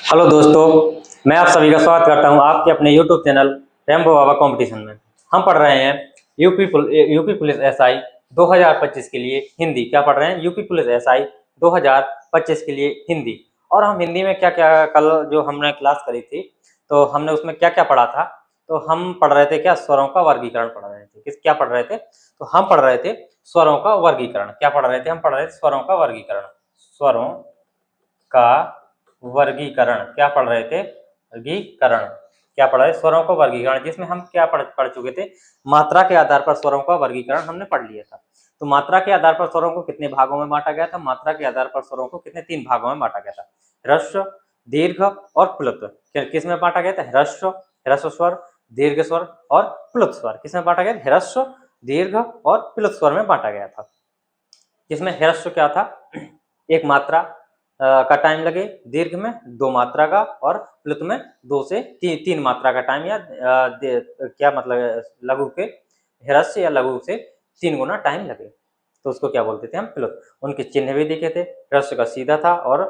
Hello दोस्तों, मैं आप सभी का स्वागत करता हूं आपके अपने यूट्यूब चैनल रेम्बो बाबा कंपटीशन में। हम पढ़ रहे हैं यूपी पुलिस एसआई 2025 के लिए हिंदी। क्या पढ़ रहे हैं? यूपी पुलिस एसआई 2025 के लिए हिंदी। और हम हिंदी में क्या क्या कल जो हमने क्लास करी थी तो हमने उसमें क्या क्या पढ़ा था। तो हम पढ़ रहे थे क्या, स्वरों का वर्गीकरण पढ़ रहे थे। क्या पढ़ रहे थे? तो हम पढ़ रहे थे स्वरों का वर्गीकरण। क्या पढ़ रहे थे? हम पढ़ रहे थे स्वरों का वर्गीकरण। स्वरों का वर्गीकरण क्या पढ़ रहे थे? वर्गीकरण क्या पढ़ रहे? स्वरों का वर्गीकरण, जिसमें हम क्या पढ़ चुके थे? मात्रा के आधार पर स्वरों का वर्गीकरण हमने पढ़ लिया था। तो मात्रा के आधार पर स्वरों को कितने भागों में बांटा गया था? मात्रा के आधार पर स्वरों को कितने? 3 भागों में बांटा गया था। ह्रस्व, दीर्घ और प्लुत। किस में बांटा गया था? ह्रस्व स्वर, दीर्घ स्वर और प्लुत स्वर। किसमें बांटा गया? ह्रस्व, दीर्घ और प्लुत स्वर में बांटा गया था। जिसमें ह्रस्व क्या था? एक मात्रा का टाइम लगे, दीर्घ में 2 मात्रा का और प्लुत में 2 से 3 मात्रा का टाइम, या क्या मतलब लघु के ह्रस्व या लघु से 3 गुना टाइम लगे, तो उसको क्या बोलते थे हम? प्लुत। उनके चिन्ह भी दिखे थे। ह्रस्व का सीधा था और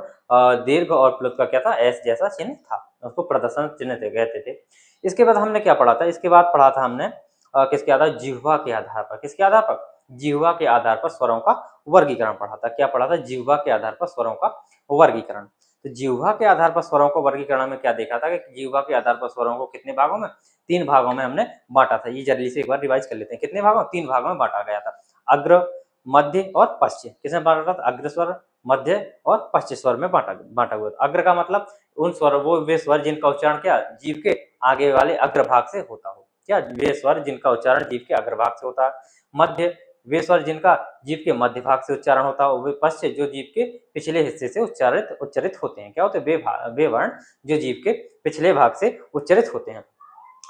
दीर्घ और प्लुत का क्या था? एस जैसा चिन्ह था। उसको प्रदर्शन चिन्ह कहते थे। इसके बाद हमने क्या पढ़ा था? इसके बाद पढ़ा था हमने किसके आधार? जिह्वा के आधार पर। किसके आधार पर? जिह्वा के आधार पर स्वरों का वर्गीकरण पढ़ा था। क्या पढ़ा था? जिह्वा के आधार पर स्वरों का वर्गीकरण। तो जिह्वा के आधार पर स्वरों को वर्गीकरण में क्या देखा था कि जिह्वा के आधार पर स्वरों को कितने भागों में? 3 भागों में हमने बांटा था। ये जल्दी से एक बार रिवाइज कर लेते हैं। कितने भागों? 3 भागों में बांटा गया था। अग्र, मध्य और पश्च। किसमें बांटा था? अग्र स्वर, मध्य और पश्च स्वर में बांटा हुआ था। अग्र का मतलब उन स्वर, वो वे स्वर जिनका उच्चारण क्या जीभ के आगे वाले अग्रभाग से होता हो। क्या? वे स्वर जिनका उच्चारण जीभ के अग्रभाग से होता है। मध्य, वे स्वर जिनका जीभ के मध्य भाग से उच्चारण होता है। वे पश्च, जो जीभ के पिछले हिस्से से उच्चारित होते हैं। क्या होते हैं? वे वर्ण जो जीभ के पिछले भाग से उच्चारित होते हैं।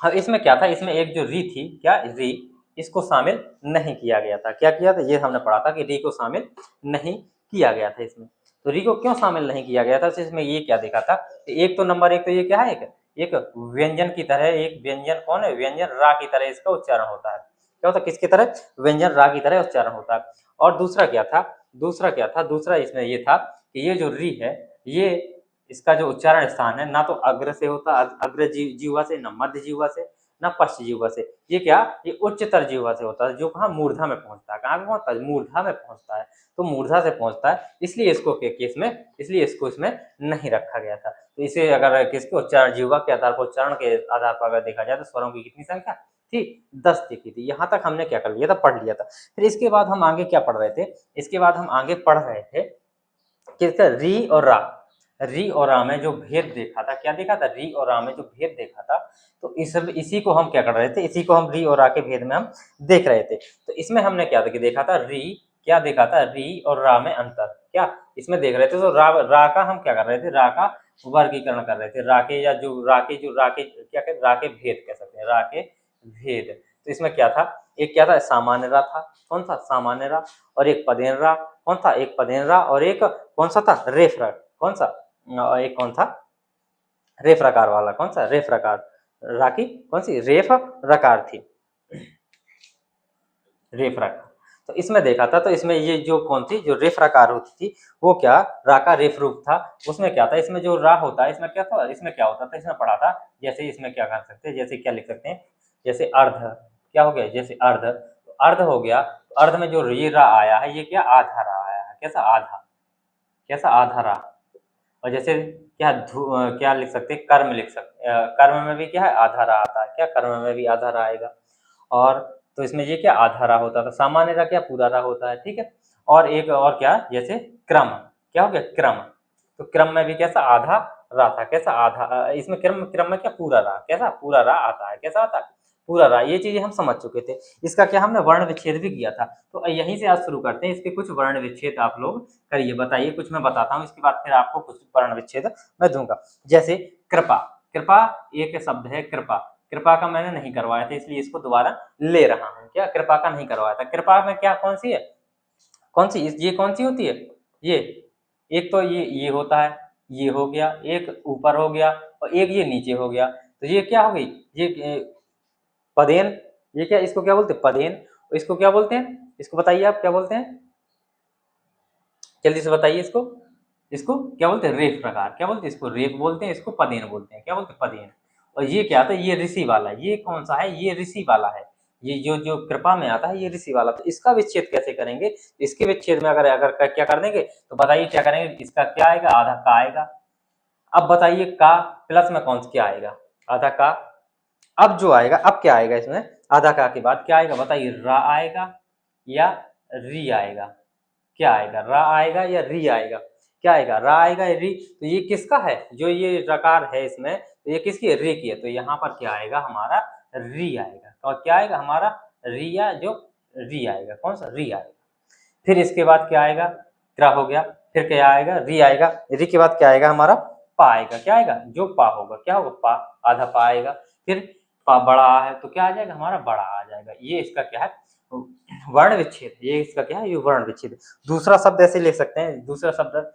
अब इसमें क्या था? इसमें एक जो री थी, क्या री, इसको शामिल नहीं किया गया था। क्या किया था? ये हमने पढ़ा था कि री को शामिल नहीं किया गया था इसमें। तो री को क्यों शामिल नहीं किया गया था? तो इसमें ये क्या देखा था? एक तो नंबर एक तो ये क्या है, एक व्यंजन की तरह, एक व्यंजन कौन है? व्यंजन रा की तरह इसका उच्चारण होता है। क्या होता है? किसकी तरह? व्यंजन रा की तरह उच्चारण होता है। और दूसरा क्या था? दूसरा इसमें ये था कि ये जो री है, ये इसका जो उच्चारण स्थान है, ना तो अग्र से होता, अग्र जीवा से, ना मध्य जीवा से, ना पश्च जीवा से। ये क्या? ये उच्चतर जीवा से होता है, जो कहाँ? मूर्धा में पहुंचता है। कहाँ पे पहुंचता है? मूर्धा में पहुंचता है। तो मूर्धा से पहुंचता है, इसलिए इसको के केस में, इसलिए इसको इसमें नहीं रखा गया था। तो इसे अगर किसके उच्चारण, जीवा के आधार पर, उच्चारण के आधार पर अगर देखा जाए तो स्वरों की कितनी संख्या थी? 10 देखी थी। यहाँ तक हमने क्या कर लिया था? पढ़ लिया था। फिर इसके बाद हम आगे क्या पढ़ रहे थे? इसके बाद हम आगे पढ़ रहे थे किसका? री और रा। री और रा में जो भेद देखा था, क्या देखा था? री और रा में जो भेद देखा था, तो इसी को हम क्या कर रहे थे? इसी को हम री और रा के भेद में हम देख रहे थे। तो इसमें हमने क्या देखा था? री, क्या देखा था? री और रा में अंतर क्या इसमें देख रहे थे। तो रा का हम क्या कर रहे थे? रा का वर्गीकरण कर रहे थे। रा के, या रा के क्या कहते? रा के भेद कह सकते हैं, रा के भेद। तो इसमें क्या था? एक क्या था? सामान्य रा था। कौन सा? सामान्य रा। और एक पदेन रा। कौन था? एक पदेन रा। और एक कौन सा था? रेफ रा। कौन सा? एक कौन था? रेफ रकार वाला। कौन सा? रेफ रकार। रा की कौन सी? रेफ रकार थी। रेफ रकार। तो इसमें देखा था, तो इसमें ये जो कौन थी, जो रेफ रकार होती थी, वो क्या? रा का रेफ रूप था। उसमें क्या था? इसमें जो रा होता है, इसमें क्या था? इसमें क्या होता था? इसमें पढ़ा था। जैसे इसमें क्या कर सकते हैं? जैसे क्या लिख सकते हैं? जैसे अर्ध। क्या हो गया? जैसे अर्ध, तो अर्ध हो गया। तो अर्ध में जो ये रा आया है, ये क्या? आधा रा आया है। कैसा? आधा। कैसा? आधा रा। और जैसे क्या क्या लिख सकते हैं? कर्म लिख सकते हैं। कर्म में भी क्या है? आधा रा आता है। क्या? कर्म में भी आधा रा आएगा। और तो इसमें ये क्या? आधा रा होता था। सामान्य रा क्या? पूरा रा होता है। ठीक है। और एक और क्या? जैसे क्रम। क्या हो गया? क्रम। तो क्रम में भी कैसा? आधा रा था। कैसा? आधा। इसमें क्रम क्रम में क्या? पूरा रा। कैसा? पूरा रा आता है। कैसा आता है? पूरा रा। ये चीजें हम समझ चुके थे। इसका क्या हमने वर्ण विच्छेद भी किया था। तो यहीं से आज शुरू करते हैं। इसके कुछ वर्ण विच्छेद आप लोग करिए, बताइए। कुछ मैं बताता हूँ, इसके बाद फिर आपको कुछ वर्ण विच्छेद मैं दूंगा। जैसे कृपा। कृपा एक शब्द है, कृपा। कृपा का मैंने नहीं करवाया था, इसलिए इसको दोबारा ले रहा हूँ। क्या? कृपा का नहीं करवाया था। कृपा में क्या? कौन सी है? कौन सी? ये कौन सी होती है? ये एक तो ये होता है, ये हो गया, एक ऊपर हो गया, और एक ये नीचे हो गया। तो ये क्या हो गई? ये पदेन। ये क्या? इसको क्या बोलते हैं? पदेन। इसको क्या बोलते हैं? इसको बताइए, आप क्या बोलते हैं? जल्दी से बताइए इसको। इसको क्या बोलते हैं, रेफ प्रकार, क्या बोलते हैं इसको, रेफ बोलते हैं, इसको पदेन बोलते हैं, क्या बोलते हैं, पदेन। और ये क्या आता है, ये ऋषि वाला, ये कौन सा है, ये ऋषि वाला है, ये जो जो कृपा में आता है ये ऋषि वाला। तो इसका विच्छेद कैसे करेंगे, इसके विच्छेद में अगर अगर क्या कर देंगे तो बताइए क्या करेंगे, इसका क्या आएगा, आधा का आएगा। अब बताइए का प्लस में कौन सा क्या आएगा, आधा का। अब जो आएगा, अब क्या आएगा इसमें, आधा का के बाद क्या आएगा बताइए, रा आएगा या री आएगा, क्या आएगा, रा आएगा या री आएगा, क्या आएगा, रा आएगा या री। तो ये किसका है, जो ये रकार है इसमें, तो ये किसकी है, रे की है, तो यहाँ पर क्या आएगा हमारा, री आएगा। और क्या आएगा हमारा, री, या जो री आएगा, कौन सा, री आएगा। फिर इसके बाद क्या आएगा, क्या हो गया, फिर क्या आएगा, री आएगा, री के बाद क्या आएगा हमारा, पा आएगा, क्या आएगा, जो पा होगा, क्या होगा, पा, आधा पा आएगा। फिर पा बड़ा आ है तो क्या आ जाएगा हमारा, बड़ा आ जाएगा। ये इसका क्या है, वर्ण विच्छेद, ये इसका क्या है, ये वर्ण विच्छेद। दूसरा शब्द ऐसे लिख सकते हैं, दूसरा शब्द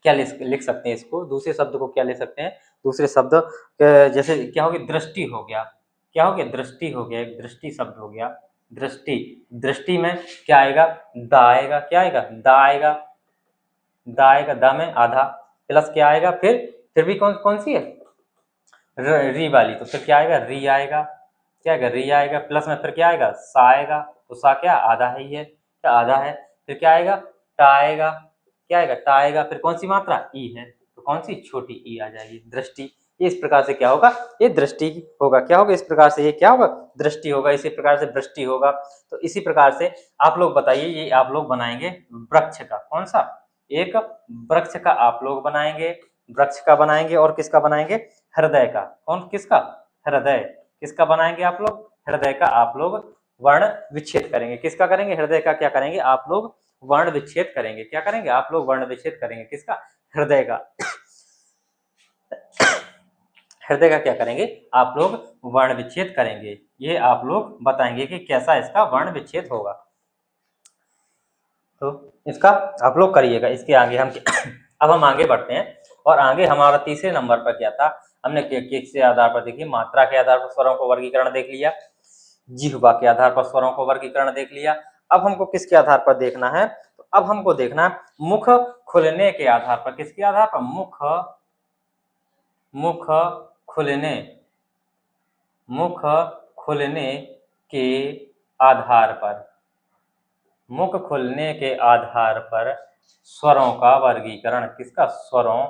क्या लिख सकते हैं इसको, दूसरे शब्द को क्या ले सकते हैं, दूसरे शब्द जैसे क्या हो गया, दृष्टि हो गया, क्या हो गया, दृष्टि हो गया, एक दृष्टि शब्द हो गया, दृष्टि। दृष्टि में क्या आएगा, दा आएगा, क्या आएगा, दा आएगा, दा आएगा, दा में आधा, प्लस क्या आएगा, फिर भी कौन कौन सी है, री वाली, तो फिर क्या आएगा, री आएगा, क्या आएगा, री आएगा, प्लस में फिर क्या आएगा, सा आएगा, तो सा क्या आधा है, ही है, क्या आधा है। फिर क्या आएगा, टा आएगा, क्या आएगा, टा आएगा, फिर कौन सी मात्रा, ई है, तो कौन सी, छोटी ई आ जाएगी, दृष्टि। ये इस प्रकार से क्या होगा, ये दृष्टि होगा, क्या होगा, इस प्रकार से ये क्या होगा, दृष्टि होगा, इसी प्रकार से दृष्टि होगा। तो इसी प्रकार से आप लोग बताइए, ये आप लोग बनाएंगे वृक्ष का, कौन सा, एक वृक्ष का आप लोग बनाएंगे, वृक्ष का बनाएंगे, और किसका बनाएंगे, हृदय का, कौन किसका, हृदय, किसका बनाएंगे आप लोग, हृदय का आप लोग वर्ण विच्छेद करेंगे, किसका करेंगे, हृदय का क्या करेंगे आप लोग, वर्ण विच्छेद करेंगे, क्या करेंगे आप लोग, वर्ण विच्छेद करेंगे, किसका, हृदय का। हृदय का क्या करेंगे आप लोग, वर्ण विच्छेद करेंगे। ये आप लोग बताएंगे कि कैसा इसका वर्ण विच्छेद होगा। तो इसका आप लोग करिएगा, इसके आगे हम अब हम आगे बढ़ते हैं, और आगे हमारा तीसरे नंबर पर क्या था, हमने किस के आधार पर देखिए, मात्रा के आधार पर स्वरों को वर्गीकरण देख लिया, जिह्वा के आधार पर स्वरों को वर्गीकरण देख लिया। अब हमको किसके आधार पर देखना है, तो अब हमको देखना है मुख खुलने के आधार पर, किसके आधार पर, मुख, मुख खुलने, मुख खुलने के आधार पर, मुख खुलने के आधार पर स्वरों का वर्गीकरण, किसका, स्वरों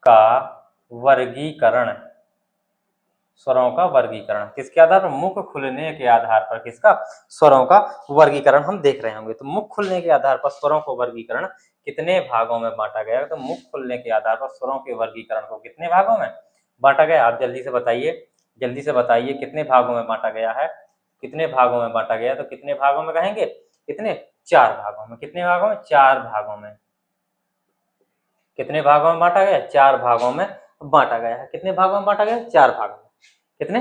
का वर्गीकरण, स्वरों का वर्गीकरण किसके आधार पर, मुख खुलने के आधार पर, किसका, स्वरों का वर्गीकरण हम देख रहे होंगे। तो मुख खुलने के आधार पर स्वरों को वर्गीकरण कितने भागों में बांटा गया है, तो मुख खुलने के आधार पर स्वरों के वर्गीकरण को कितने भागों में बांटा गया, आप जल्दी से बताइए, जल्दी से बताइए कितने भागों में बांटा गया है, कितने भागों में बांटा गया, तो कितने भागों में कहेंगे, कितने, 4 भागों में, कितने भागों में, 4 भागों में, कितने भागों में बांटा गया, 4 भागों में बांटा गया है, कितने भागों में बांटा गया, 4 भागों में, कितने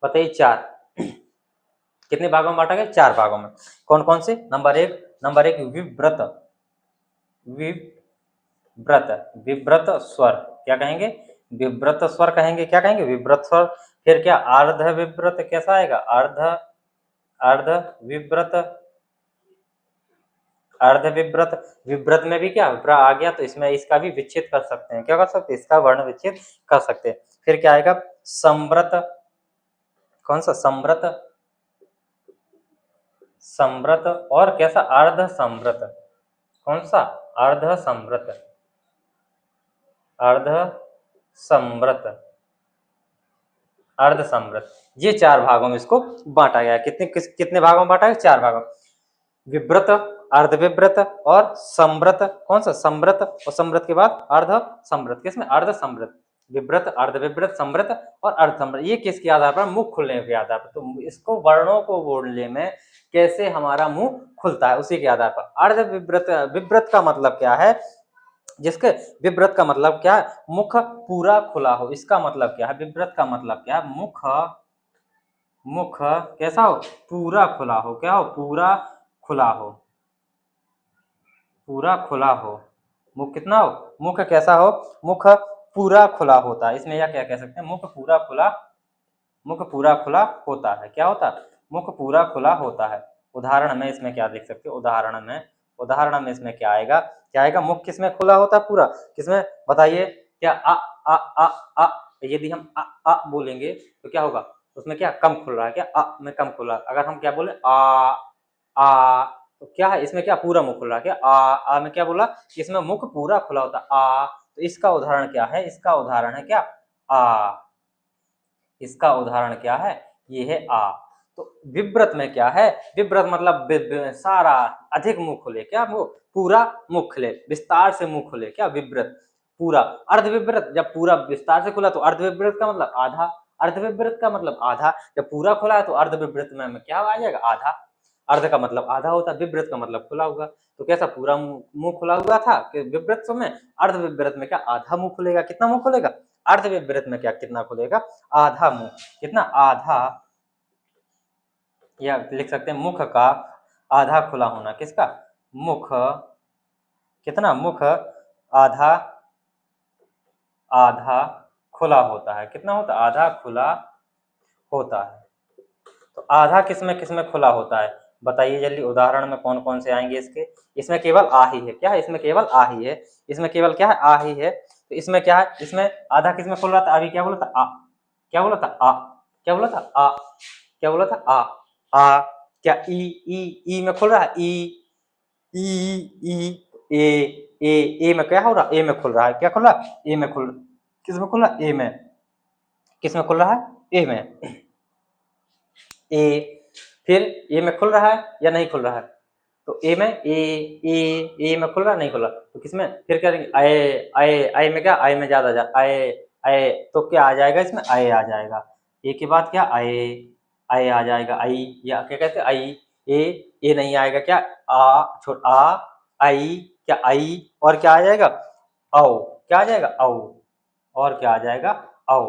बताइए, 4, कितने भागों में बांटा गया, 4 भागों में। कौन कौन से, नंबर एक विव्रत, विव्रत, विव्रत स्वर, क्या कहेंगे, विव्रत स्वर कहेंगे, क्या कहेंगे, विव्रत स्वर। फिर क्या, अर्ध विव्रत, कैसा आएगा, अर्ध, अर्ध विव्रत, अर्ध विव्रत, विव्रत में भी क्या व्र आ गया, तो इसमें इसका भी विच्छेद कर सकते हैं, क्या कर सकते हैं, इसका वर्ण विच्छेद कर सकते हैं। फिर क्या आएगा, संव्रत, कौन सा, संव्रत, संव्रत, और कैसा, अर्ध संव्रत, कौन सा, अर्ध संव्रत, अर्ध संव्रत, अर्ध संव्रत। ये 4 भागों में इसको बांटा गया, कितने भागों में बांटा गया, 4 भागों, विव्रत, अर्धविव्रत और संव्रत, कौन सा, संव्रत, और संव्रत के बाद अर्ध संव्रत, किसमें, अर्ध संव्रत, विव्रत, अर्धविव्रत, संव्रत और अर्ध संव्रत। ये किसके आधार पर, मुख खुलने के आधार पर। तो इसको वर्णों को बोलने में कैसे हमारा मुंह खुलता है, उसी के आधार पर। अर्धविव्रत, विव्रत का मतलब क्या है, जिसके, विव्रत का मतलब क्या है, मुख पूरा खुला हो, इसका मतलब क्या है, विव्रत का मतलब क्या है, मुख, मुख कैसा हो, पूरा खुला हो, क्या हो, पूरा खुला हो, पूरा खुला हो, मुख कितना हो, मुख कैसा हो, मुख पूरा खुला होता है। इसमें यह क्या कह सकते हैं, मुख पूरा खुला, मुख पूरा खुला होता है, क्या होता है, मुख पूरा खुला होता है। उदाहरण में इसमें क्या देख सकते हो, उदाहरण में उदाहरण में इसमें क्या आएगा, क्या आएगा, मुख किसमें खुला होता है पूरा, किसमें बताइए, क्या आ यदि हम आ बोलेंगे तो क्या होगा, उसमें क्या कम खुल रहा है, क्या आ में कम खुल रहा है। अगर हम क्या बोले आ तो क्या है, इसमें क्या पूरा मुख खुल रहा है, क्या आ में क्या बोला कि इसमें मुख पूरा खुला होता है आ। तो इसका उदाहरण क्या है, इसका उदाहरण है क्या आ, इसका उदाहरण क्या है, ये है आ। तो विव्रत में क्या है, विव्रत मतलब सारा अधिक मुख खुले, क्या वो पूरा मुख खुले, विस्तार से मुख खुले, क्या विव्रत पूरा। अर्धविव्रत जब पूरा विस्तार से खुला तो अर्धविव्रत का मतलब आधा, अर्धविव्रत का मतलब आधा, जब पूरा खुला है तो अर्धविव्रत में क्या आ जाएगा, आधा। अर्ध का मतलब आधा होता है, विव्रत का मतलब खुला हुआ। तो कैसा पूरा मुंह खुला हुआ था कि विव्रत में, अर्धविव्रत में क्या आधा मुंह खुलेगा, कितना मुंह खुलेगा, अर्धविव्रत में क्या कितना खुलेगा, आधा मुंह, कितना आधा, या लिख सकते हैं मुख का आधा खुला होना, किसका, मुख, कितना मुख आधा, आधा खुला होता है, कितना होता है, आधा खुला होता है। तो आधा किसमें किसमें खुला होता है, बताइए जल्दी, उदाहरण में कौन कौन से आएंगे इसके। इसमें केवल आ ही है, क्या है, इसमें केवल आ ही है, इसमें केवल क्या है, आ ही है। तो इसमें क्या है, इसमें आधा किसमें खुल रहा था, अभी क्या बोला था, आ, क्या बोला था, आ, क्या बोला था, आ, क्या बोला था, आ, क्या ई में खुल रहा है, ई ए में क्या हो रहा, ए में खुल रहा है, क्या खुल रहा, ए में खुल, किसमें खुल रहा, ए में, किसमें खुल रहा है, ए में, ए, फिर ए में खुल रहा है या नहीं खुल रहा है, तो ए में ए में खुल रहा है, नहीं खुल रहा, तो किसमें फिर क्या करेंगे, आए में क्या, आए में ज्यादा जा, आए तो क्या आ जाएगा, इसमें आए आ जाएगा, ए के बाद क्या आए, आए आ जाएगा, आई, या क्या कहते हैं आई, ए नहीं आएगा, क्या आ आई, क्या आई, और क्या आ जाएगा, औ, क्या आ जाएगा, औ, और क्या आ जाएगा, औ,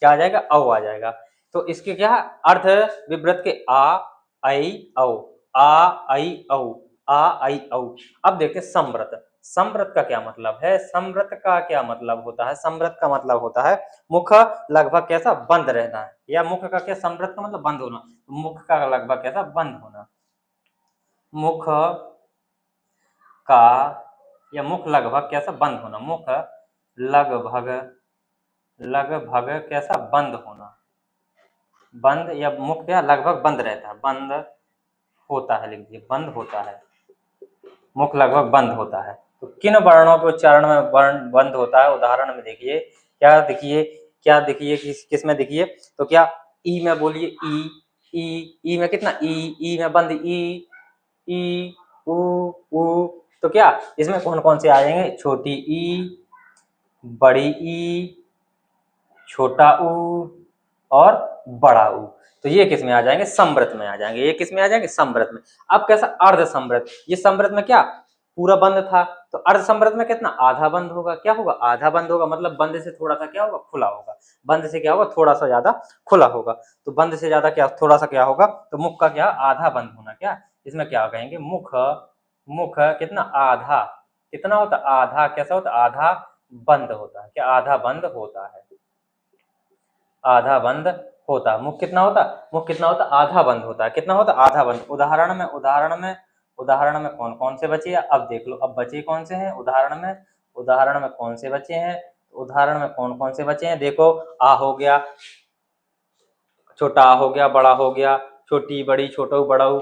क्या आ जाएगा, औ आ जाएगा। तो इसके क्या अर्थ, विव्रत के आ आई औ, आ आई औ, आ आई औ। अब देखते हैं समव्रत, समव्रत का क्या मतलब है, समव्रत का क्या मतलब होता है, समव्रत का मतलब होता है मुख लगभग कैसा बंद रहना है, या मुख का क्या, समव्रत का मतलब बंद होना, मुख का लगभग कैसा बंद होना, मुख का या मुख लगभग कैसा बंद होना, मुख लगभग, लगभग कैसा बंद होना, बंद या मुख क्या लगभग बंद रहता है, बंद होता है, लिख दीजिए बंद होता है, मुख लगभग बंद होता है। तो किन वर्णों के उच्चारण में वर्ण बंद होता है, उदाहरण में देखिए, क्या देखिए, क्या देखिए, किस में देखिए, तो क्या ई में बोलिए, ई में कितना, ई में बंद, ई उ, तो क्या इसमें कौन कौन से आ जाएंगे, छोटी ई, बड़ी ई, छोटा ऊ और बड़ा ऊ। तो ये किस में आ जाएंगे, समव्रत में आ जाएंगे, ये किस में आ जाएंगे, समव्रत में। अब कैसा अर्ध समव्रत, ये समव्रत में क्या पूरा बंद था, तो अर्ध समव्रत में कितना आधा बंद होगा, क्या होगा, आधा बंद होगा, मतलब बंद से थोड़ा सा क्या होगा, खुला होगा, बंद से क्या होगा, थोड़ा सा ज्यादा खुला होगा। तो बंद से ज्यादा क्या, थोड़ा सा क्या होगा, तो मुख का क्या आधा बंद होना, क्या इसमें क्या कहेंगे, मुख, मुख कितना आधा, कितना होता आधा, कैसा होता आधा बंद होता है, क्या आधा बंद होता है, आधा बंद होता, मुख कितना होता, मुख कितना होता, आधा बंद होता है, कितना होता, आधा बंद। उदाहरण में, उदाहरण में कौन कौन से बचे, अब देख लो, अब बचे कौन से हैं उदाहरण में, उदाहरण में कौन से बचे हैं, उदाहरण में कौन कौन से बचे हैं, देखो आ हो गया, छोटा आ हो गया, बड़ा हो गया, छोटी बड़ी, छोटू बड़ाऊ,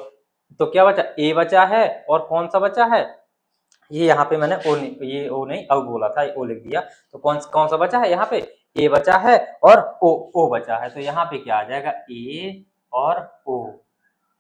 तो क्या बचा, ए बचा है, और कौन सा बचा है, ये यहाँ पे मैंने ओ नहीं, ये ओ नहीं औ बोला था, ओ लिख दिया, तो कौन कौन सा बचा है, यहाँ पे ए बचा है और ओ बचा है, तो यहाँ पे क्या आ जाएगा, ए और ओ,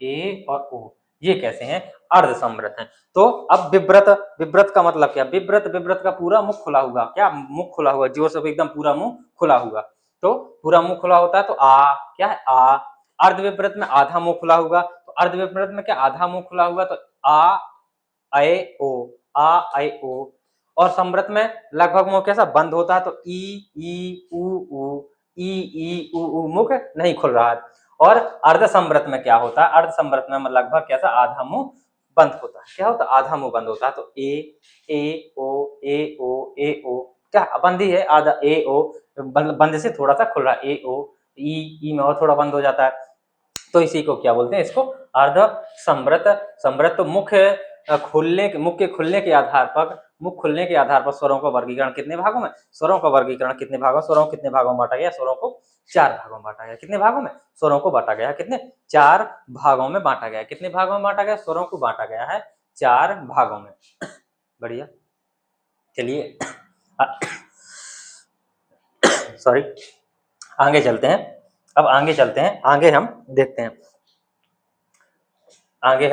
ए और ओ, ये कैसे हैं, अर्ध समव्रत हैं। तो अब विव्रत, विव्रत का मतलब क्या, विव्रत, विव्रत का पूरा मुख खुला हुआ, क्या मुख खुला हुआ, जोर से एकदम पूरा मुंह खुला हुआ, तो पूरा मुंह खुला होता है, तो आ क्या है, आ, अर्धविव्रत में आधा मुंह खुला हुआ, तो अर्धविव्रत में क्या आधा मुंह खुला हुआ, तो आ ऐ ओ, आ ऐ ओ, और समव्रत में लगभग मुंह कैसा बंद होता है, तो ई उ, ऊ मुख नहीं खुल रहा है। और अर्ध समव्रत में क्या होता है, अर्ध समव्रत में लगभग कैसा आधा मुंह बंद होता है, क्या होता है आधा मुंह बंद होता है, तो ए ओ क्या बंद ही है, आधा ए ओ, बंद से थोड़ा सा खुल रहा है, ए ओ, ई में और थोड़ा बंद हो जाता है, तो इसी को क्या बोलते हैं, इसको अर्ध समव्रत। समव्रत तो मुख मुख के खुलने के आधार पर स्वरों का वर्गीकरण कितने भागों में, स्वरों का वर्गीकरण कितने भागों, स्वरों को कितने भागों में बांटा गया, स्वरों को 4 भागों में बांटा गया। कितने भागों में, स्वरों को बांटा गया कितने, 4 भागों में बांटा गया। कितने भागों में बांटा गया, स्वरों को बांटा गया है 4 भागों में। बढ़िया, चलिए सॉरी, आगे चलते हैं। अब आगे चलते हैं, आगे हम देखते हैं, आगे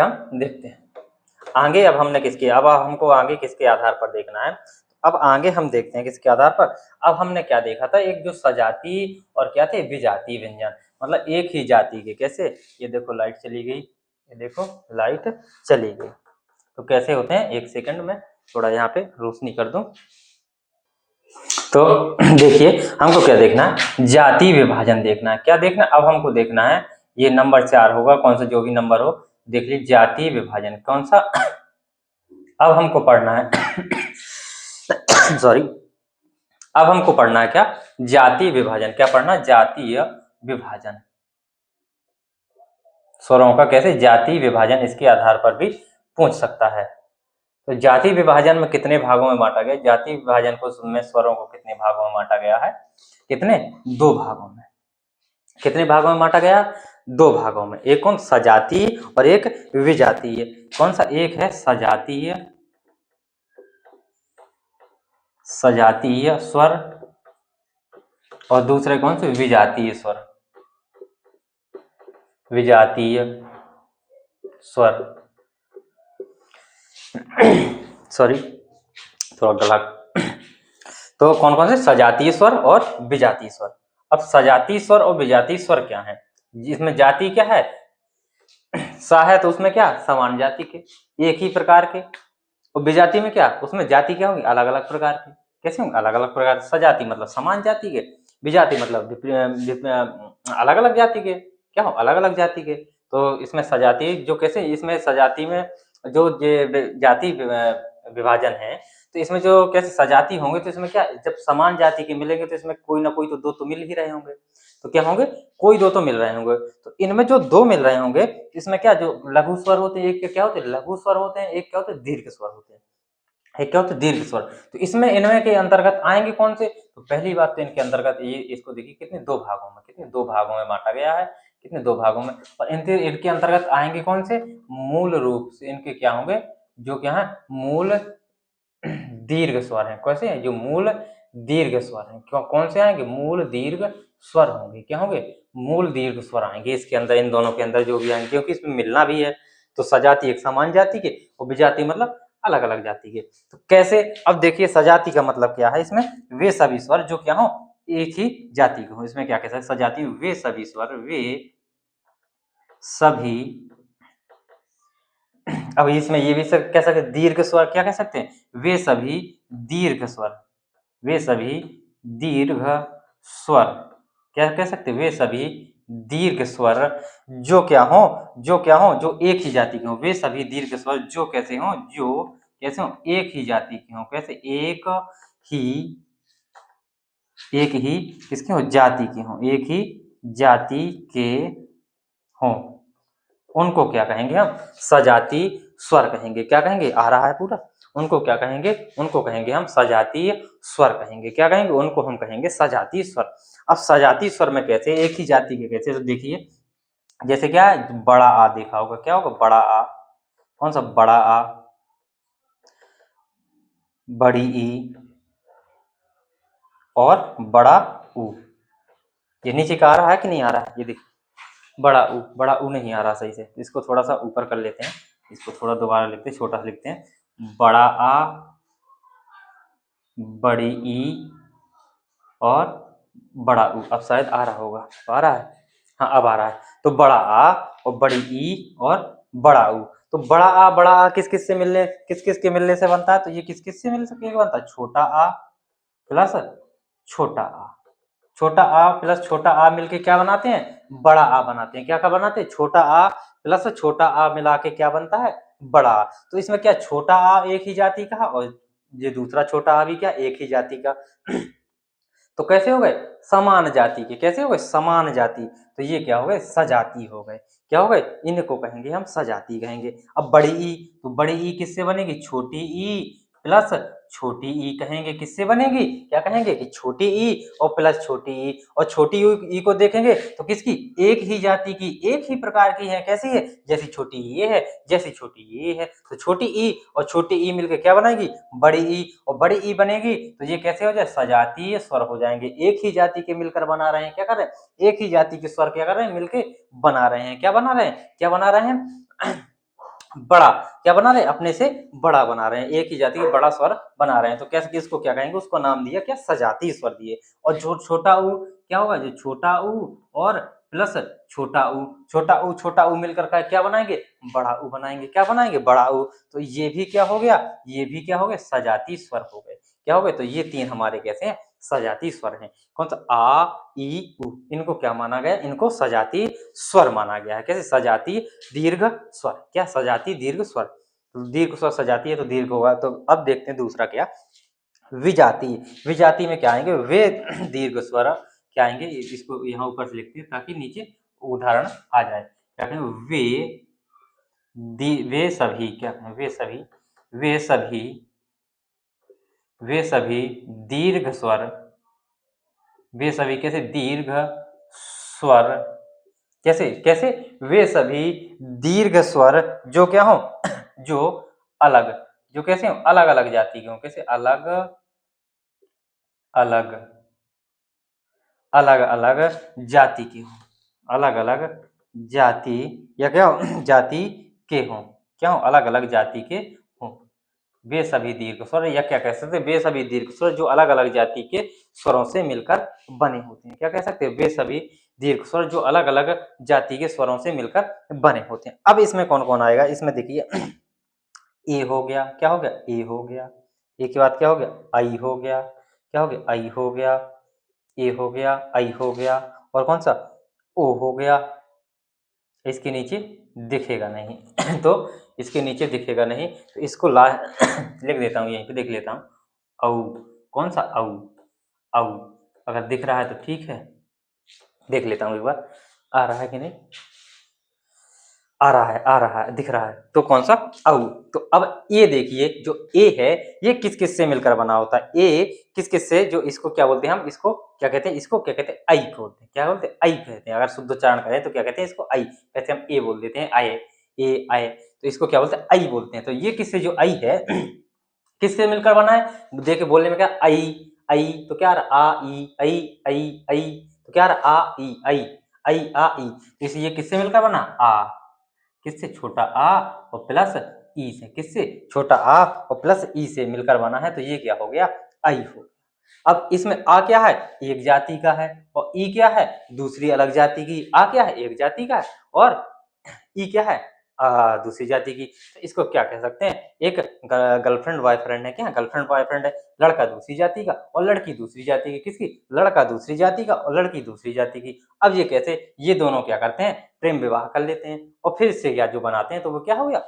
अब हमने किसके, अब हमको आगे किसके आधार पर देखना है। अब आगे हम देखते हैं किसके आधार पर। अब हमने क्या देखा था, एक जो सजाती और क्या थे, विजातीय व्यंजन, मतलब एक ही जाति के। कैसे, ये देखो लाइट चली गई, ये देखो लाइट चली गई, तो कैसे होते हैं, एक सेकंड में थोड़ा यहाँ पे रोशनी कर दूं। तो देखिए हमको क्या देखना है, जाति विभाजन देखना है। क्या देखना, अब हमको देखना है, ये नंबर 4 होगा, कौन सा जो भी नंबर हो, देख लीजिए जाति विभाजन कौन सा। अब हमको पढ़ना है सॉरी, अब हमको पढ़ना है क्या, जाति विभाजन। क्या पढ़ना, जातीय विभाजन, स्वरों का कैसे जाति विभाजन, इसके आधार पर भी पूछ सकता है। तो जाति विभाजन में कितने भागों में बांटा गया, जाति विभाजन को में स्वरों को कितने भागों में बांटा गया है, कितने, 2 भागों में। कितने भागों में बांटा गया, 2 भागों में। एक कौन, सजातीय और एक विजातीय। कौन सा, एक है सजातीय स्वर और दूसरे कौन से, विजातीय स्वर, विजातीय स्वर सॉरी थोड़ा गला। तो कौन कौन से, सजातीय स्वर और विजातीय स्वर। अब सजातीय स्वर और विजातीय स्वर क्या है, जिसमें जाति क्या है, सा है, तो उसमें क्या, समान जाति के, एक ही प्रकार के। और विजाति में क्या, उसमें जाति क्या होगी, अलग अलग प्रकार की। कैसे होंगे, अलग अलग प्रकार। सजाति मतलब समान जाति के, विजाति मतलब अलग अलग जाति के, क्या हो, अलग अलग जाति के। तो इसमें सजाति जो कैसे, इसमें सजाति में जो जाति विभाजन है, तो इसमें जो कैसे सजाति होंगे, तो इसमें क्या, जब समान जाति के मिलेंगे तो इसमें कोई ना कोई तो 2 तो मिल ही रहे होंगे। तो क्या होंगे, कोई 2 तो मिल रहे होंगे। तो इनमें जो 2 मिल रहे होंगे, इसमें क्या, जो लघु स्वर होते हैं, एक के क्या होते हैं, लघु स्वर होते हैं, एक क्या होते हैं, दीर्घ स्वर होते हैं, एक क्या होते हैं, दीर्घ स्वर। तो इसमें इनमें के अंतर्गत आएंगे कौन से, तो पहली बात तो इनके अंतर्गत ये, इसको देखिए कितने, 2 भागों में, कितने 2 भागों में बांटा गया है, कितने 2 भागों में। और इनके अंतर्गत आएंगे कौन से, मूल रूप से इनके क्या होंगे, जो क्या है, मूल दीर्घ स्वर है। कैसे हैं, जो मूल दीर्घ स्वर है, कौन से आएंगे, मूल दीर्घ स्वर होंगे। क्या होंगे, मूल दीर्घ स्वर आएंगे इसके अंदर, इन दोनों के अंदर जो भी आएंगे, क्योंकि इसमें मिलना भी है। तो सजाति एक समान जाति के और विजाति मतलब अलग अलग जाति के। तो कैसे, अब देखिए सजाति का मतलब क्या है, इसमें वे सभी स्वर जो क्या हो, एक ही जाति के हो। इसमें क्या कह सकते, सजाति वे सभी स्वर, वे सभी, अब इसमें ये भी कह सकते, दीर्घ स्वर क्या कह सकते हैं, वे सभी दीर्घ स्वर, वे सभी दीर्घ स्वर, क्या कह सकते, वे सभी दीर्घ स्वर जो क्या हो, जो एक ही जाति के हो। वे सभी दीर्घ स्वर जो कैसे हो, जो कैसे हो, एक ही जाति के हो। कैसे, एक ही किसके हो, जाति के हो, एक ही जाति के हो, उनको क्या कहेंगे हम, सजाती स्वर कहेंगे। क्या कहेंगे, आ रहा है पूरा, उनको क्या कहेंगे, उनको कहेंगे हम सजातीय स्वर कहेंगे। क्या कहेंगे, उनको हम कहेंगे सजातीय स्वर। अब सजातीय स्वर में कैसे, एक ही जाति के कैसे, तो देखिए जैसे क्या है, बड़ा आ देखा होगा, क्या होगा, बड़ा आ, कौन सा, बड़ा आ, बड़ी ई और बड़ा ऊ। ये नीचे का आ रहा है कि नहीं आ रहा है, ये देखिए, बड़ा ऊ नहीं आ रहा सही से, इसको थोड़ा सा ऊपर कर लेते हैं, इसको थोड़ा दोबारा लिखते हैं, छोटा लिखते हैं, बड़ा आ, बड़ी ई और बड़ा ऊ। अब शायद आ रहा होगा, तो आ रहा है, हाँ अब आ रहा है। तो बड़ा आ और बड़ी ई और बड़ा ऊ। तो बड़ा आ किस किस के मिलने से बनता है, तो ये किस किस से मिल सके बनता है, छोटा आ प्लस छोटा आ, छोटा आ प्लस छोटा आ मिलके क्या बनाते हैं, बड़ा आ बनाते हैं। क्या बनाते हैं, छोटा आ प्लस छोटा आ मिला के क्या बनता है, बड़ा आ। तो इसमें क्या, छोटा आ एक ही जाति का और ये दूसरा छोटा आ भी क्या, एक ही जाति का। तो कैसे हो गए? समान जाति के। कैसे हो गए? समान जाति। तो ये क्या हो गए? सजाति हो गए। क्या हो गए? इनको कहेंगे हम सजाति कहेंगे। अब बड़ी ई, तो बड़ी ई किससे बनेगी? छोटी ई प्लस छोटी ई कहेंगे। किससे बनेगी? क्या कहेंगे कि छोटी ई और प्लस छोटी ई, और छोटी ई को देखेंगे तो किसकी? एक ही जाति की, एक ही प्रकार की है। कैसी है? जैसी छोटी ये है, जैसी छोटी ये है। तो छोटी ई और छोटी ई मिलकर क्या बनाएगी? बड़ी ई, और बड़ी ई बनेगी तो ये कैसे हो जाए? सजातीय स्वर हो जाएंगे। एक ही जाति के मिलकर बना रहे हैं। क्या कर रहे हैं? एक ही जाति के स्वर क्या कर रहे हैं? मिलके बना रहे हैं। क्या बना रहे हैं? क्या बना रहे हैं? बड़ा। क्या बना रहे हैं? अपने से बड़ा बना रहे हैं। एक ही जाति के बड़ा स्वर बना रहे हैं। तो कैसे, किसको क्या कहेंगे? उसको नाम दिया क्या? सजातीय स्वर दिए। और जो छोटा ऊ क्या होगा? जो छोटा ऊ और प्लस छोटा ऊ मिलकर का क्या बनाएंगे? बड़ा ऊ बनाएंगे। क्या बनाएंगे? बड़ा ऊ। तो ये भी क्या हो गया? ये भी क्या हो गए? सजातीय स्वर हो गए। क्या हो गए? तो ये तीन हमारे कैसे हैं? सजातीय स्वर हैं। कौन सा? आ, ई, उ। इनको क्या माना गया? इनको सजातीय स्वर माना गया है। कैसे? सजातीय दीर्घ स्वर। क्या? सजातीय दीर्घ स्वर। दीर्घ स्वर सजातीय है तो दीर्घ होगा। तो अब देखते हैं दूसरा क्या? विजातीय। विजातीय में क्या आएंगे? वे दीर्घ स्वर क्या आएंगे? इसको यहाँ ऊपर से लिखते हैं ताकि नीचे उदाहरण आ जाए। क्या कहें? वे सभी। क्या कहें? वे सभी वे सभी दीर्घ स्वर। वे सभी कैसे? दीर्घ स्वर। कैसे? कैसे? वे सभी दीर्घ स्वर जो क्या हो? जो अलग, जो कैसे हो? अलग अलग जाति के हो। कैसे? अलग अलग अलग अलग जाति के हो। अलग अलग जाति या क्या हो? जाति के हो। क्या हो? अलग अलग जाति के हो। वे सभी दीर्घ स्वर, या क्या कह सकते हैं? वे सभी दीर्घ स्वर जो अलग अलग जाति के स्वरों से मिलकर बने होते हैं। क्या कह सकते हैं? वे सभी दीर्घ स्वर जो अलग अलग जाति के स्वरों से मिलकर बने होते हैं। अब इसमें कौन कौन आएगा? इसमें देखिए ए हो गया। क्या हो गया? ए हो गया। ए के बाद क्या हो गया? आई हो गया। क्या हो गया? आई हो गया। ए हो गया, आई हो गया, और कौन सा? ओ हो गया। इसके नीचे दिखेगा नहीं तो इसके नीचे दिखेगा नहीं, तो इसको ला लिख देता हूँ, यहीं पे देख लेता हूँ। औ। कौन सा? औ। औ। अगर दिख रहा है तो ठीक है, देख लेता हूँ एक बार आ रहा है कि नहीं। आ रहा है, दिख रहा है। तो कौन सा? औ। तो अब ये देखिए जो ए है ये किस किस से मिलकर बना होता है? ए किस किस से, जो इसको क्या बोलते हैं हम? इसको क्या कहते हैं? इसको क्या कहते हैं? आई बोलते हैं। क्या बोलते हैं? आई कहते हैं। अगर शुद्ध उच्चारण करें तो क्या कहते हैं? इसको आई कहते हैं। हम ए बोल देते हैं, आए, ए आए, तो इसको क्या बोलते हैं? आई बोलते हैं। तो ये किससे, जो आई है किससे मिलकर बना है? देखिए बोलने में क्या? आई, आई तो क्या आ रहा? आ ई, आई आई आई, तो क्या आ रहा? आ ई आई, आई आ ई। तो इसे ये किससे मिलकर बना? आ। किससे? छोटा आ और प्लस ई से। किससे? छोटा आ और प्लस ई से मिलकर बना है। तो ये क्या हो गया? आई हो गया। अब इसमें आ क्या है? एक जाति का है, और ई क्या है? दूसरी अलग जाति की। आ क्या है? एक जाति का है, और ई क्या है? दूसरी जाति की। तो इसको क्या कह सकते हैं? एक गर्लफ्रेंड बॉयफ्रेंड है। क्या? गर्लफ्रेंड बॉयफ्रेंड है। लड़का दूसरी जाति का और लड़की दूसरी जाति की। किसकी? लड़का दूसरी जाति का और लड़की दूसरी जाति की। अब ये कैसे? ये दोनों क्या करते हैं? प्रेम विवाह कर लेते हैं, और फिर इससे क्या जो बनाते हैं, तो वो क्या हो गया?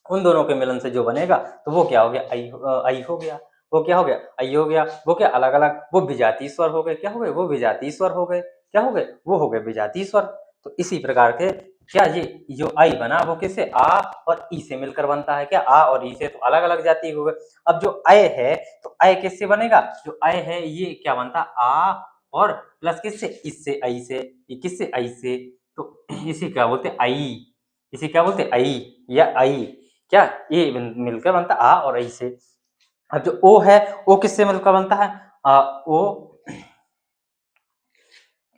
उन दोनों के मिलन से जो बनेगा तो वो क्या हो गया? आई हो गया। वो क्या हो गया? आई हो गया। वो क्या? अलग अलग, वो विजातीय स्वर हो गए। क्या हो गए? वो विजातीय स्वर हो गए। क्या हो गए? वो हो गए विजातीय स्वर। तो इसी प्रकार के क्या ये जो आई बना वो किससे? आ और ई से मिलकर बनता है। क्या? आ और ई से, तो अलग अलग जाति हो गए। अब जो अय है, तो अय किससे बनेगा? जो अय है ये क्या बनता? आ और प्लस किससे? इससे, आई से। ये किससे? आई से। तो इसी क्या बोलते हैं? आई। इसे क्या बोलते हैं? आई या आई। क्या? ये मिलकर बनता है आ और आई से। अब जो ओ है, ओ किससे मिलकर बनता है? ओ।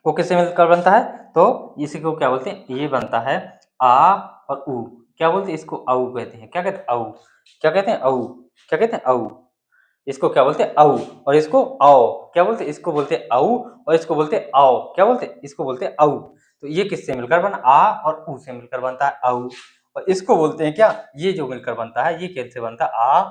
ओ किससे मिलकर बनता है? तो इसी को क्या बोलते हैं? ये बनता है आ और उ। क्या बोलते हैं? इसको औ कहते हैं। क्या कहते हैं? औ। क्या कहते हैं? औ। क्या कहते हैं? औ। इसको क्या बोलते हैं? औ। और इसको आओ। क्या बोलते हैं? इसको बोलते हैं औ, और इसको बोलते हैं आओ। क्या बोलते हैं? इसको बोलते हैं औ। तो ये किससे मिलकर बना? आ और उ से मिलकर बनता है औ। और इसको बोलते हैं क्या? ये जो मिलकर बनता है ये कैसे बनता है? आ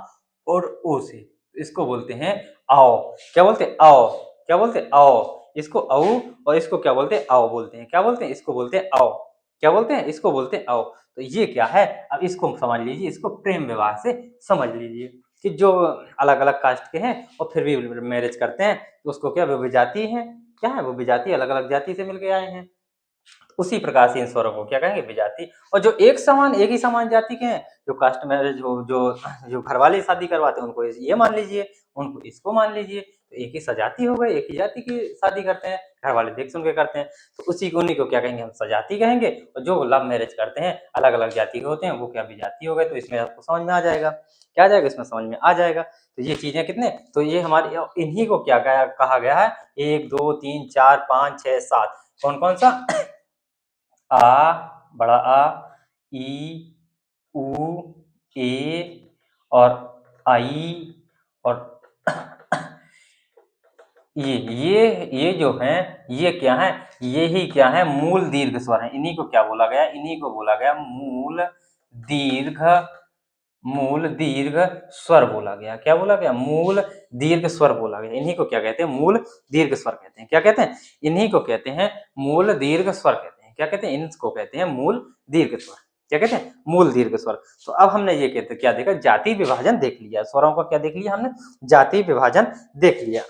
और ओ से। इसको बोलते हैं आओ। क्या बोलते हैं? आओ। क्या बोलते हैं? आओ। इसको औ, और इसको क्या बोलते हैं? आओ बोलते हैं। क्या बोलते हैं? इसको बोलते हैं आओ। क्या बोलते हैं? इसको बोलते हैं आओ। तो ये क्या है? अब इसको समझ लीजिए, इसको प्रेम विवाह से समझ लीजिए। कि जो अलग अलग कास्ट के हैं और फिर भी मैरिज करते हैं, तो उसको क्या, वो विजातीय हैं। क्या है, वो विजातीय, अलग अलग जाति से मिलके आए हैं। उसी प्रकार से इन स्वरों को क्या कहेंगे, विजाति। और जो एक ही समान जाति के हैं, जो कास्ट मैरिज हो, जो घर वाले शादी करवाते हैं, उनको ये मान लीजिए, उनको इसको मान लीजिए, तो एक ही सजाति हो गए, एक ही जाति की शादी करते हैं, घर वाले देख सुन के करते हैं, तो उसी को, उन्हीं को क्या कहेंगे, हम सजाति कहेंगे। और जो लव मैरिज करते हैं, अलग अलग जाति के होते हैं, वो क्या, विजाति हो गए। तो इसमें आपको समझ में आ जाएगा, क्या आ जाएगा, इसमें समझ में आ जाएगा। तो ये चीजें कितने, तो ये हमारी इन्हीं को क्या कहा गया है, 1 2 3 4 5 6 7, कौन कौन सा, आ, बड़ा आ, ई, उ, ए और आई और ये जो हैं, ये क्या है, ये ही क्या है, मूल दीर्घ स्वर है। इन्हीं को क्या बोला गया, इन्हीं को बोला गया दीर्घ मूल दीर्घ स्वर बोला गया। क्या बोला गया, मूल दीर्घ स्वर बोला गया। इन्हीं को क्या कहते हैं, मूल दीर्घ स्वर कहते हैं। क्या कहते हैं, इन्हीं को कहते हैं मूल दीर्घ स्वर कहते हैं। क्या कहते हैं, इनको कहते हैं मूल दीर्घ स्वर। क्या कहते हैं, मूल दीर्घ स्वर। तो अब हमने ये कहते क्या देखा, जाति विभाजन देख लिया, स्वरों का क्या देख लिया हमने, जाति विभाजन देख लिया।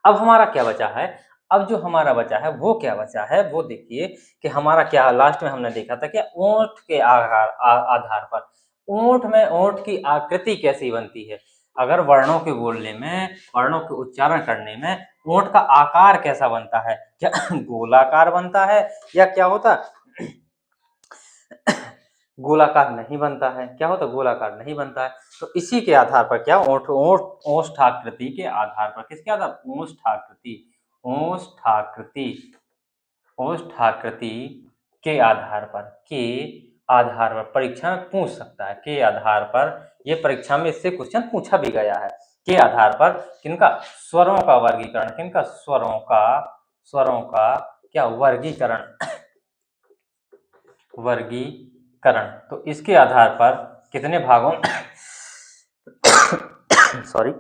अब हमारा क्या बचा है, अब जो हमारा बचा है वो क्या बचा है, वो देखिए कि हमारा क्या, लास्ट में हमने देखा था कि ओंठ के आधार पर, ओंठ की आकृति कैसी बनती है। अगर वर्णों के बोलने में, वर्णों के उच्चारण करने में ओंठ का आकार कैसा बनता है, क्या गोलाकार बनता है या क्या होता, गोलाकार नहीं बनता है। क्या होता, गोलाकार नहीं बनता है। तो इसी के आधार पर क्या, ओष्ठाकृति के आधार पर, किसके आधार, ओष्ठाकृति, ओष्ठाकृति, ओष्ठाकृति के आधार पर परीक्षा में पूछ सकता है, के आधार पर। ये परीक्षा में इससे क्वेश्चन पूछा भी गया है। के आधार पर किनका, स्वरों का वर्गीकरण, किनका, स्वरों का क्या, वर्गीकरण, वर्गीकरण। तो इसके आधार पर कितने भागों सॉरी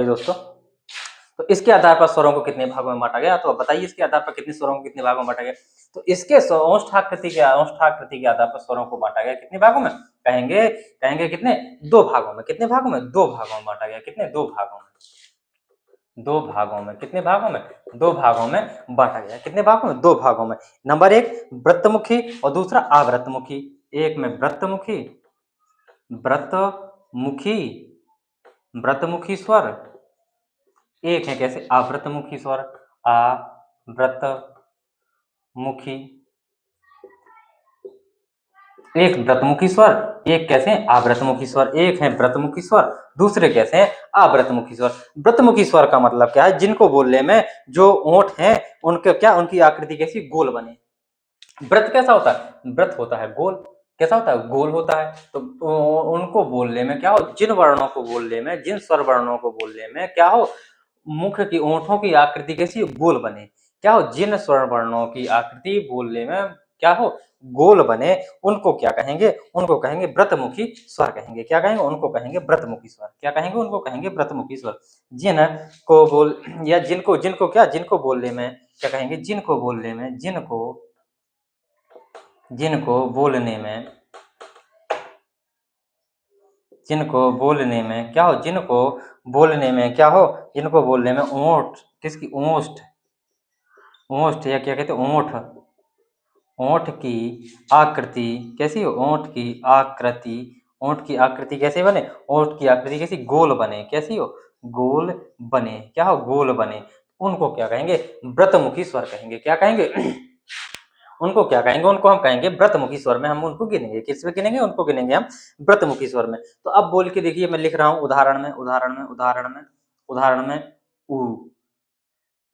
दोस्तों, तो इसके आधार पर स्वरों को कितने भागों में बांटा गया, तो बताइए इसके आधार पर कितने स्वरों को कितने भागों में बांटा गया। तो इसके ओष्ठाकृति के आधार पर स्वरों को बांटा गया कितने भागों में, कहेंगे कितने, 2 भागों में। कितने भागों में, 2 भागों में बांटा गया। कितने, 2 भागों में, 2 भागों में। कितने भागों में, 2 भागों में बांटा गया। कितने भागों में, 2 भागों में। नंबर 1 वृत्तमुखी और दूसरा आवृत्तमुखी। एक में वृत्तमुखी, वृत्तमुखी स्वर, एक है कैसे, आवृत्तमुखी स्वर, आवृत्तमुखी, एक व्रतमुखी स्वर, एक कैसे, आवृत्तमुखी स्वर। एक है व्रतमुखी स्वर, दूसरे कैसे हैं, आवृत्तमुखी स्वर। व्रतमुखी स्वर का मतलब क्या है, जिनको बोलने में जो ओंठ हैं, उनके क्या, उनकी आकृति कैसी, गोल बने। व्रत कैसा होता है, व्रत होता है गोल, कैसा होता है, गोल होता है। तो उनको बोलने में क्या हो, जिन वर्णों को बोलने में, जिन स्वर वर्णों को बोलने में क्या हो, मुख की, ओंठों की आकृति कैसी, गोल बने। क्या हो, जिन स्वर वर्णों की आकृति बोलने में क्या हो, गोल बने, उनको क्या कहेंगे, उनको कहेंगे व्रतमुखी स्वर कहेंगे। क्या कहेंगे, उनको कहेंगे व्रतमुखी स्वर। क्या कहेंगे, उनको कहेंगे व्रतमुखी स्वर। जिन को बोल, या जिनको, क्या, जिनको बोलने में क्या कहेंगे, जिनको बोलने में, जिनको बोलने में, जिनको बोलने में क्या हो, जिनको बोलने में क्या हो, जिनको बोलने में ओंठ, किसकी, ओंठ या क्या कहते हैं, ओंठ की आकृति कैसी हो, ओंठ की आकृति कैसे बने, ओंठ की आकृति कैसी, गोल बने। कैसी हो, गोल बने। क्या हो, गोल बने। उनको क्या कहेंगे, व्रतमुखी स्वर कहेंगे। क्या कहेंगे उनको क्या कहेंगे, उनको हम कहेंगे व्रतमुखी स्वर में। हम उनको गिनेंगे, किस में गिनेंगे, उनको गिनेंगे हम व्रतमुखी स्वर में। तो अब बोल के देखिए, मैं लिख रहा हूं उदाहरण में उ,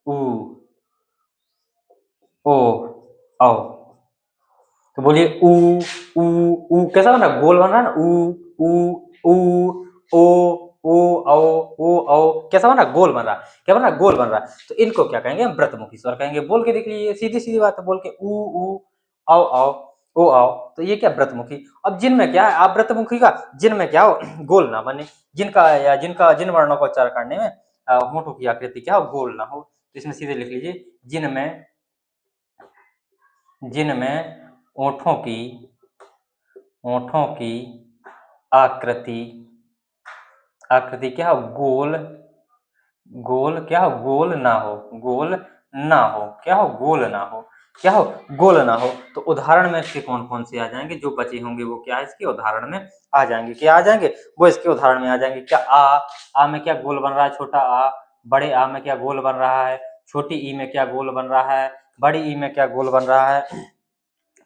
उ, ओ, औ। तो बोलिए उ, उ, उ कैसा बन रहा है, गोल बन रहा है ना, उ, उ, उ, ओ, औ कैसा बन रहा है, गोल बन रहा है। क्या बन रहा है, गोल बन रहा है। तो इनको क्या कहेंगे, हम व्रतमुखी स्वर कहेंगे। बोल के देख लीजिए, सीधी सीधी बात है, बोल के उ, औ, ओ, आओ। तो ये क्या, व्रतमुखी। अब जिन में क्या है, आप व्रतमुखी का, जिन में क्या हो, गोल ना बने, जिन वर्णों को उच्चारण करने में होठों की आकृति क्या हो, गोल ना हो। तो इसमें सीधे लिख लीजिए, जिनमें ओठों की आकृति, आकृति क्या हो, गोल, गोल क्या हो, गोल ना हो, गोल ना हो, क्या हो, गोल ना हो, क्या हो, गोल ना हो। तो उदाहरण में इसके कौन कौन से आ जाएंगे, जो बचे होंगे वो क्या है, इसके उदाहरण में आ जाएंगे, क्या आ जाएंगे, वो इसके उदाहरण में आ जाएंगे। क्या आ में क्या गोल बन रहा है, छोटा आ, बड़े आ में क्या गोल बन रहा है, छोटी ई में क्या गोल बन रहा है, बड़ी ई में क्या गोल बन रहा है,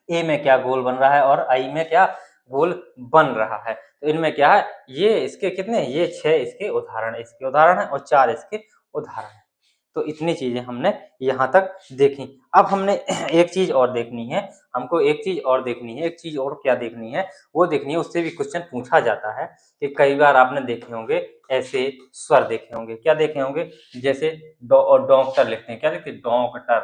ए में क्या गोल बन रहा है, और आई में क्या गोल बन रहा है। तो इनमें क्या है, ये इसके कितने, ये 6 इसके उदाहरण है और 4 इसके उदाहरण है। तो इतनी चीजें हमने यहाँ तक देखी। अब हमने एक चीज और देखनी है, हमको एक चीज और देखनी है, एक चीज और क्या देखनी है, वो देखनी है, उससे भी क्वेश्चन पूछा जाता है कि कई बार आपने देखे होंगे ऐसे स्वर देखे होंगे, क्या देखे होंगे, जैसे डॉक्टर लिखते हैं, क्या लिखते हैं, डॉक्टर।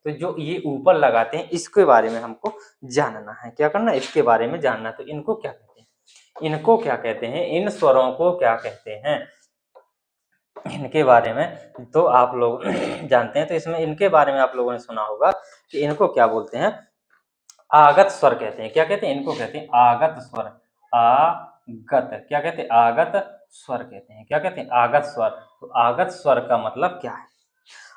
तो जो ये ऊपर लगाते हैं इसके बारे में हमको जानना है, क्या करना है, इसके बारे में जानना है। तो इनको क्या कहते हैं, इनको क्या कहते हैं, इन स्वरों को क्या कहते हैं, इनके बारे में तो आप लोग जानते हैं। तो इसमें इनके बारे में आप लोगों ने सुना होगा कि इनको क्या बोलते हैं, आगत स्वर कहते हैं। क्या कहते हैं, इनको कहते हैं आगत स्वर। आगत, क्या कहते हैं, आगत स्वर कहते हैं। क्या कहते हैं, आगत स्वर। तो आगत स्वर का मतलब क्या है,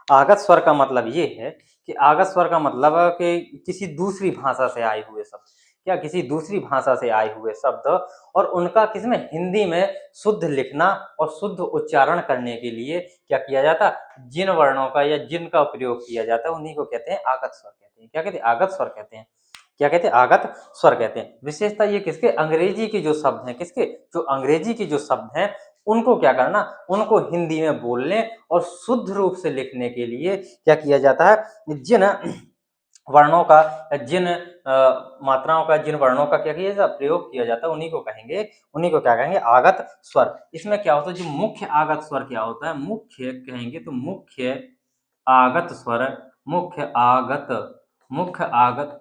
आगत स्वर का मतलब ये है कि आगत स्वर का मतलब है कि किसी दूसरी भाषा से आए हुए शब्द, क्या किसी दूसरी भाषा से आए हुए शब्द, और उनका किसमें, हिंदी में शुद्ध लिखना और शुद्ध उच्चारण करने के लिए क्या किया जाता, जिन वर्णों का या जिन का प्रयोग किया जाता है उन्हीं को कहते हैं आगत स्वर कहते हैं। क्या कहते हैं, आगत स्वर कहते हैं। क्या कहते हैं, आगत स्वर कहते हैं। विशेषता ये किसके, अंग्रेजी के जो शब्द हैं, किसके, जो अंग्रेजी के जो शब्द हैं उनको क्या करना, उनको हिंदी में बोलने और शुद्ध रूप से लिखने के लिए क्या किया जाता है, जिन वर्णों का, जिन मात्राओं का, जिन वर्णों का क्या किया जाता है, प्रयोग किया जाता है, उन्हीं को कहेंगे, उन्हीं को क्या कहेंगे, आगत स्वर। इसमें क्या होता है, जो मुख्य आगत स्वर क्या होता है, मुख्य कहेंगे तो मुख्य आगत स्वर, मुख्य आगत, मुख्य आगत,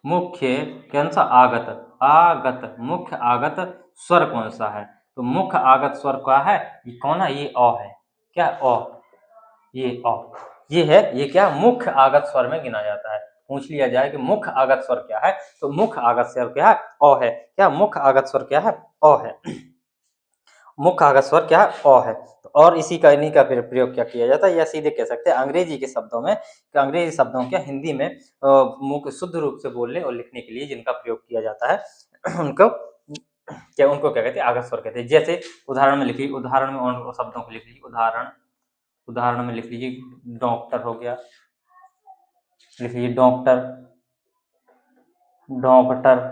मुख्य कौन सा, आगत, आगत, मुख्य आगत स्वर कौन सा है, तो मुख्य आगत स्वर क्या है, ये कौन है, ये अ है, क्या अ, ये अ, ये है, ये क्या मुख्य आगत स्वर में गिना जाता है। पूछ लिया जाए कि मुख्य आगत स्वर क्या है, तो मुख्य आगत स्वर क्या है, अ है। क्या मुख्य आगत स्वर क्या है, अ है। मुख्य आगत स्वर क्या है, अ है। और इसी का, इन्हीं का फिर प्रयोग क्या किया जाता है, या सीधे कह सकते हैं अंग्रेजी के शब्दों में, कि अंग्रेजी शब्दों क्या हिंदी में मुख्य शुद्ध रूप से बोलने और लिखने के लिए जिनका प्रयोग किया जाता है उनको क्या, उनको क्या कहते हैं, आगत स्वर कहते हैं। जैसे उदाहरण में लिखिए, उदाहरण में उन शब्दों को लिख लीजिए, उदाहरण, उदाहरण में लिख लीजिए, डॉक्टर हो गया, लिख लीजिए डॉक्टर, डॉक्टर,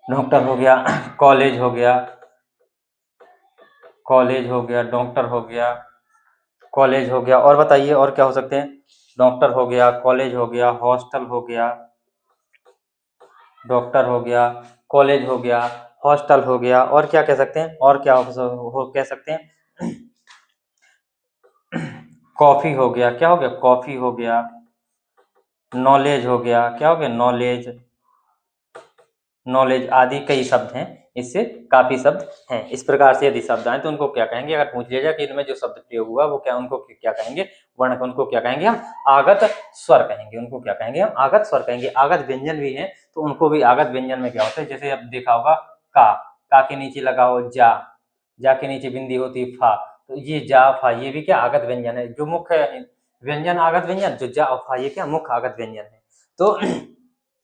डॉक्टर हो गया, कॉलेज हो गया, कॉलेज हो गया, डॉक्टर हो गया, कॉलेज हो गया, और बताइए और क्या हो सकते हैं, डॉक्टर हो गया, कॉलेज हो गया, हॉस्टल हो गया, डॉक्टर हो गया, कॉलेज हो गया, हॉस्टल हो गया, और क्या कह सकते हैं, और क्या कह सकते हैं, कॉफी हो गया, क्या हो गया, कॉफी हो गया, नॉलेज हो गया, क्या हो गया, नॉलेज, नॉलेज आदि कई शब्द हैं, इससे काफी शब्द हैं। इस प्रकार से यदि शब्द आए तो उनको क्या कहेंगे, अगर पूछ लिया जाए कि इनमें जो शब्द प्रयोग हुआ वो क्या, उनको क्या कहेंगे, वर्ण, उनको क्या कहेंगे हम, आगत स्वर कहेंगे, उनको क्या कहेंगे हम, आगत स्वर कहेंगे। आगत व्यंजन भी है तो उनको भी आगत व्यंजन में क्या होता है, जैसे अब देखा होगा का के नीचे लगाओ जा के नीचे बिंदी होती है फा, तो ये जा फा, ये भी क्या आगत व्यंजन है। जो मुख्य व्यंजन आगत व्यंजन, जो जा और फा, ये क्या मुख्य आगत व्यंजन है। तो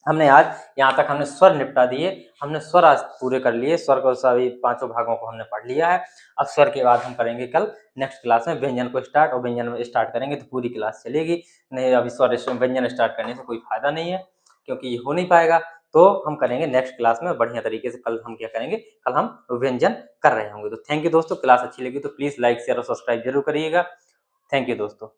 हमने आज यहाँ तक हमने स्वर निपटा दिए, हमने स्वर आज पूरे कर लिए, स्वर को सभी पांचों भागों को हमने पढ़ लिया है। अब स्वर के बाद हम करेंगे कल नेक्स्ट क्लास में व्यंजन को स्टार्ट, और व्यंजन में स्टार्ट करेंगे तो पूरी क्लास चलेगी, नहीं अभी स्वर व्यंजन स्टार्ट करने से कोई फायदा नहीं है क्योंकि ये हो नहीं पाएगा। तो हम करेंगे नेक्स्ट क्लास में बढ़िया तरीके से। कल हम क्या करेंगे, कल हम व्यंजन कर रहे होंगे। तो थैंक यू दोस्तों, क्लास अच्छी लगी तो प्लीज लाइक शेयर और सब्सक्राइब जरूर करिएगा। थैंक यू दोस्तों।